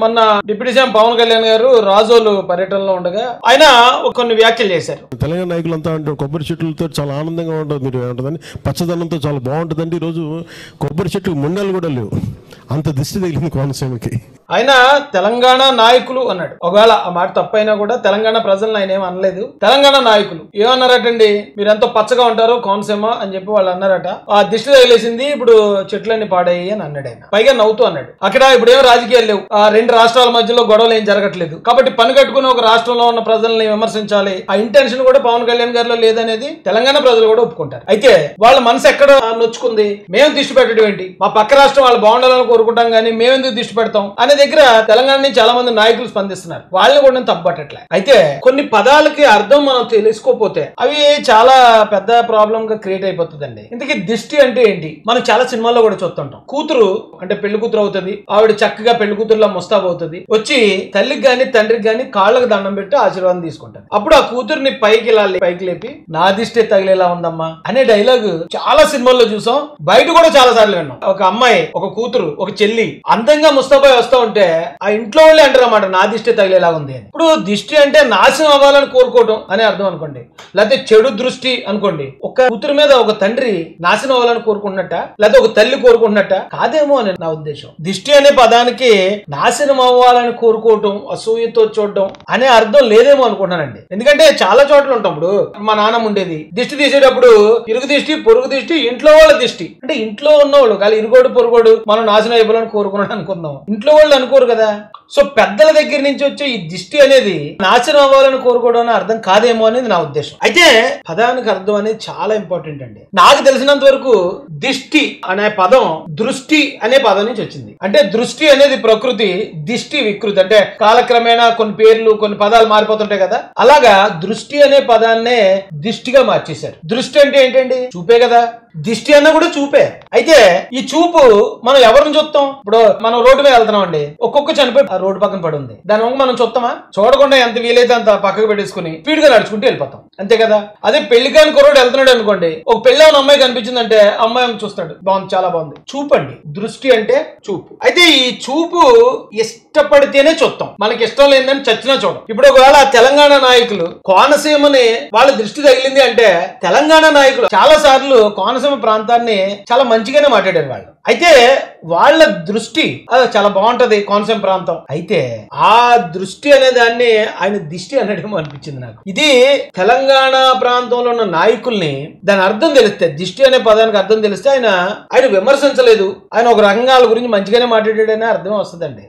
మొన్న deputy CM Pawan Kalyan గారు రాజోలు పర్యటనలో ఉండగా ఆయన కొన్ని వ్యాఖ్యలు చేశారు. తెలంగాణ నాయకులంతా అంటే కొబ్బరి చెట్లతో చాలా ఆనందంగా ఉంటుంది, మీరు ఏమంటుందని పచ్చదనంతో చాలా బాగుంటుందండి. ఈరోజు కొబ్బరి చెట్లు ముండలు కూడా లేవు, అంత దిష్టి తగిలింది కోనసీమకి. ఆయన తెలంగాణ నాయకులు అన్నాడు. ఒకవేళ ఆ మాట తప్పైనా కూడా తెలంగాణ ప్రజలను ఆయన ఏం అనలేదు. తెలంగాణ నాయకులు ఏమన్నారటండి, మీరెంతో పచ్చగా ఉంటారు కోనసీమ అని చెప్పి వాళ్ళు అన్నారట. ఆ దిష్టి తగిలేసింది, ఇప్పుడు చెట్లన్నీ పాడాయి అని అన్నాడు ఆయన. పైగా నవ్వుతూ అన్నాడు, అక్కడ ఇప్పుడు ఏం రాజకీయాలు లేవు, ఆ రెండు రాష్ట్రాల మధ్యలో గొడవలు ఏం జరగట్లేదు, కాబట్టి పని కట్టుకుని ఒక రాష్ట్రంలో ఉన్న ప్రజల్ని విమర్శించాలి, ఆ ఇంటెన్షన్ కూడా పవన్ కళ్యాణ్ గారిలో లేదనేది తెలంగాణ ప్రజలు కూడా ఒప్పుకుంటారు. అయితే వాళ్ళ మనసు ఎక్కడ నొచ్చుకుంది, మేము దిష్టి పెట్టడం ఏంటి, మా పక్క రాష్ట్రం వాళ్ళు బాగుండాలని కోరుకుంటాం కానీ మేమెందుకు దిష్టి పెడతాం అనే దగ్గర తెలంగాణ నుంచి చాలా మంది నాయకులు స్పందిస్తున్నారు. వాళ్ళని కూడా తప్పట్టట్లే. అయితే కొన్ని పదాలకి అర్థం మనం తెలుసుకోపోతే అవి చాలా పెద్ద ప్రాబ్లం గా క్రియేట్ అయిపోతుందండి. ఇంతకీ దిష్టి అంటే ఏంటి, మనం చాలా సినిమాల్లో కూడా చూస్తుంటాం. కూతురు అంటే పెళ్లి కూతురు అవుతుంది, ఆవిడ చక్కగా పెళ్లి కూతురులా ముస్తాబు అవుతుంది, వచ్చి తల్లికి గాని తండ్రికి గాని కాళ్ళకు దండం పెట్టి ఆశీర్వాదం తీసుకుంటారు. అప్పుడు ఆ కూతురుని పైకి లేపి నా దిష్టి తగిలేలా ఉందమ్మా అనే డైలాగ్ చాలా సినిమాల్లో చూసాం, బయట కూడా చాలా సార్లు విన్నాం. ఒక అమ్మాయి, ఒక కూతురు, ఒక చెల్లి అందంగా ముస్తాబాయి వస్తూ ఉంటే ఆ ఇంట్లో వాళ్ళే అంటారు అన్నమాట, నా దిష్టి తగిలేలా ఉంది అని. ఇప్పుడు దిష్టి అంటే నాశనం అవ్వాలని కోరుకోవటం అనే అర్థం అనుకోండి, లేకపోతే చెడు దృష్టి అనుకోండి. ఒక కూతురు మీద ఒక తండ్రి నాశనం అవ్వాలని కోరుకుంటున్నట్ట, లేకపోతే ఒక తల్లి కోరుకుంటున్నట్ట కాదేమో అని నా ఉద్దేశం. దిష్టి అనే పదానికి నాశనం అవ్వాలని కోరుకోవటం, అసూయతో చూడటం అనే అర్థం లేదేమో అనుకుంటున్నానండి. ఎందుకంటే చాలా చోట్ల ఉంటాం. ఇప్పుడు మా నాన్నమ్మ ఉండేది, దిష్టి తీసేటప్పుడు ఇరుగు దిష్టి, పొరుగు దిష్టి, ఇంట్లో వాళ్ళ దిష్టి. అంటే ఇంట్లో ఉన్నవాళ్ళు కానీ ఇరుగోడు పొరుగోడు మనం నాశనం అయిపోవాలని కోరుకున్నాడు అనుకుందాం, ఇంట్లో వాళ్ళు అనుకోరు కదా. సో పెద్దల దగ్గర నుంచి వచ్చే ఈ దిష్టి అనేది నాశనం అవ్వాలని కోరుకోవడం అనే అర్థం కాదేమో అనేది నా ఉద్దేశం. అయితే పదానికి అర్థం అనేది చాలా ఇంపార్టెంట్ అండి. నాకు తెలిసినంత వరకు దిష్టి అనే పదం దృష్టి అనే పదం నుంచి వచ్చింది. అంటే దృష్టి అనేది ప్రకృతి, దిష్టి వికృతి. అంటే కాలక్రమేణా కొన్ని పేర్లు కొన్ని పదాలు మారిపోతుంటాయి కదా, అలాగా దృష్టి అనే పదాన్నే దిష్టిగా మార్చేశారు. దృష్టి అంటే ఏంటండి, చూపే కదా, దిష్టి అన్న కూడా చూపే. అయితే ఈ చూపు మనం ఎవరిని చూస్తాం, ఇప్పుడు మనం రోడ్డు మీద వెళ్తున్నాం అండి, ఒక్కొక్క చనిపోయి ఆ రోడ్డు పక్కన పడి ఉంది, దాని వంక మనం చూస్తామా, చూడకుండా ఎంత వీలైతే అంత పక్కకు పెట్టేసుకుని స్పీడ్ గా నడుచుకుంటూ వెళ్ళిపోతాం, అంతే కదా. అదే పెళ్లి కాని కుర్రోడు వెళ్తున్నాడు అనుకోండి, ఒక పెళ్లి ఉన్న అమ్మాయి కనిపించిందంటే అమ్మాయి చూస్తాడు, బాగుంది, చాలా బాగుంది. చూపండి, దృష్టి అంటే చూపు. అయితే ఈ చూపు ఇష్టపడితేనే చూస్తాం, మనకి ఇష్టం లేదని చచ్చినా చూడం. ఇప్పుడు ఒకవేళ తెలంగాణ నాయకులు కోనసీమని వాళ్ళ దృష్టి తగిలింది అంటే తెలంగాణ నాయకులు చాలా సార్లు కోనసీమ ప్రాంతాన్ని చాలా మంచిగానే మాట్లాడారు వాళ్ళు. అయితే వాళ్ళ దృష్టి చాలా బాగుంటది కోనసీమ ప్రాంతం, అయితే ఆ దృష్టి అనే దాన్ని ఆయన దిష్టి అనడేమో అనిపించింది నాకు. ఇది తెలంగాణ ప్రాంతంలో ఉన్న నాయకుల్ని దాని అర్థం తెలిస్తే, దిష్టి అనే పదానికి అర్థం తెలిస్తే ఆయన విమర్శించలేదు, ఆయన ఒక రంగాల గురించి మంచిగానే మాట్లాడాడనే అర్థం వస్తుందండి.